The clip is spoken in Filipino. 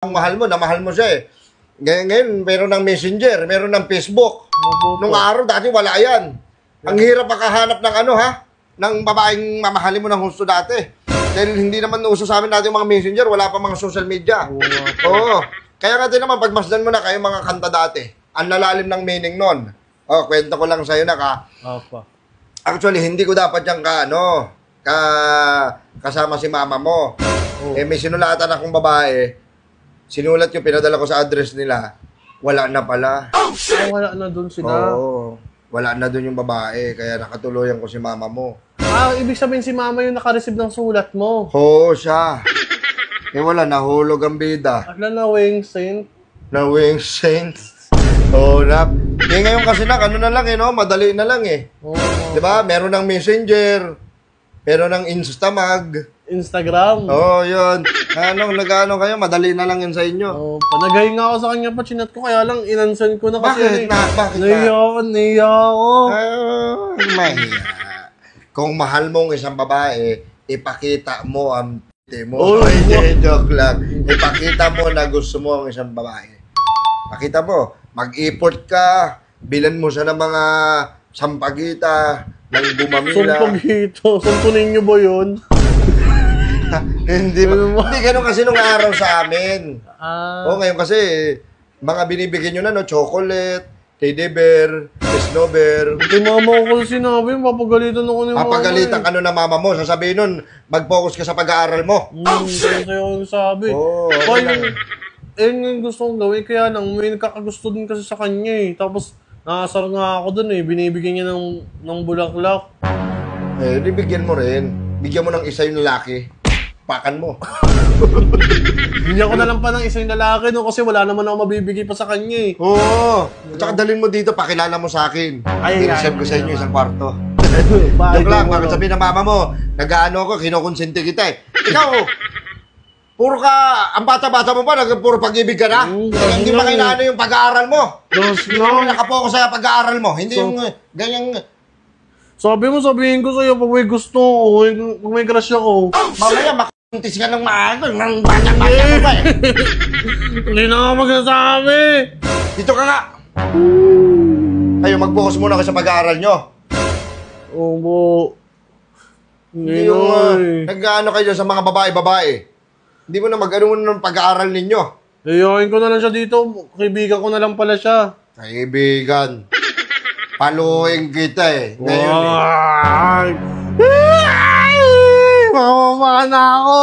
Ang mahal mo, namahal mo siya eh. Ngayon, meron ng Messenger, meron ng Facebook. Nung araw, dati wala yan. Ang hirap makahanap ng ano ha, ng babaeng mamahalin mo ng husto dati. Dahil hindi naman uso sa amin natin yung mga Messenger, wala pa mga social media. Oo. Kaya nga din naman, pagmasdan mo na kayo mga kanta dati, ang lalalim ng meaning nun. Oh, kwento ko lang sa'yo na ka. Opo. Actually, hindi ko dapat yung kasama si mama mo. Oh. Eh, may sinulatan akong babae. Sinulat yung pinadala ko sa address nila. Wala na pala. Oh, wala na dun sila. Oo. Wala na dun yung babae. Kaya nakatuloyan ko si mama mo. Ah, ibig sabihin si mama yung nakareceive ng sulat mo. Oo, siya. Eh, wala. Nahulog ang bida. Akla na wing saint. Na wing saint. Oo, na. Eh, ngayon kasi ano na lang eh, no? Madali na lang eh. Oh. Diba? Meron ng Messenger. Meron ng Instamag. Instagram. Oo, yun. Nag-ano kayo? Madali na lang yun sa inyo. Oh, panagay nga ako sa kanya pa, chinat ko, kaya lang inansan ko na kasi. Bakit Naiya ako. Mahiya. Kung mahal mo ang isang babae, ipakita mo ang titi mo. Oh, hindi, joke lang. Ipakita mo na gusto mo ang isang babae. Pakita mo, mag-import ka, bilan mo siya ng mga sampagita, ng bumamila. Sampagito, sampunin niyo ba yun? Hindi ganun kasi nung araw sa amin. Ah. Ngayon kasi, mga binibigyan nyo na, no? Chocolate, teddy bear, snowbear. Kay mama ko sinabi, papagalitan ako ni mama. Papagalitan ka nun ng mama mo. Sasabihin nun, mag-focus ka sa pag-aaral mo. Kaya sa'yo sabi. Yung gusto kong gawin, kaya lang, may nagkakagusto din kasi sa kanya eh. Tapos, nakasar nga ako dun eh. Binibigyan niya ng bulaklak. Eh, bigyan mo rin. Bigyan mo ng isa yung lalaki. Pakan mo. Bigyan ko na lang pa ng isang lalaki no kasi wala naman ako mabibigay pa sa kanya eh. Oo. At saka dalhin mo dito, pakilala mo sa akin. I-reserve ko sa inyo isang kwarto. Joke lang, bakit sabihin ng mama mo, nag-ano ko, kinukonsente kita eh. Ikaw, puro ka, ang bata-bata mo pa, puro pag-ibig ka na. Hindi pa kailangan yung pag-aaral mo. Hindi mo nakapokus sa pag-aaral mo. Hindi yung ganyang... Sabihin ko sa'yo pag may gusto ko, pag may crush ako. Mamaya, makuntis ka ng maaga, ng bata-bata mo pa eh. Hindi na ako magsasabi. Dito ka nga. Kayo, mag-focus muna kayo sa pag-aaral nyo. Opo. Hindi yung nag-ano kayo sa mga babae-babae. Hindi mo na mag-ano ng pag-aaral ninyo. Iyakin ko na lang siya dito. Kaibigan ko na lang pala siya. Kaibigan. Paluin kita eh. Ngayon Mamama na ako.